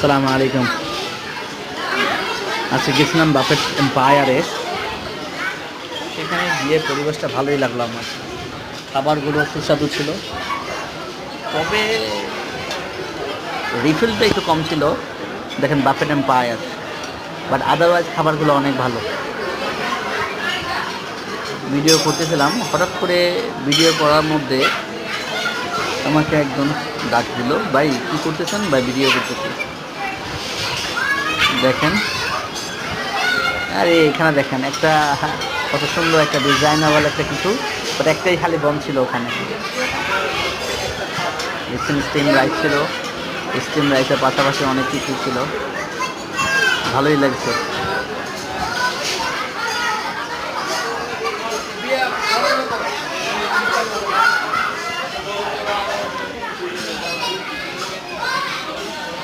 আসসালামু আলাইকুম। আজকে গেছিলাম বাফেট এম্পায়ারে। সেখানে গিয়ে পরিবেশটা ভালোই লাগলো আমার। খাবারগুলো সুস্বাদু ছিল, তবে রিফিলটা একটু কম ছিল। দেখেন বাফেট এম্পায়ার, বাট আদারওয়াইজ খাবারগুলো অনেক ভালো। ভিডিও করতেছিলাম, হঠাৎ করে ভিডিও করার মধ্যে আমাকে একজন ডাক দিল, ভাই কী করতেছেন? ভাই ভিডিও করতেছি। দেখেন, আরে এখানে দেখেন একটা কত সুন্দর একটা ডিজাইনাবল একটা কিছু, বাট একটাই খালি বন ছিল ওখানে। স্টিম রাইস ছিল, স্টিম রাইসের পাশাপাশি অনেক কিছু ছিল, ভালোই লাগছে।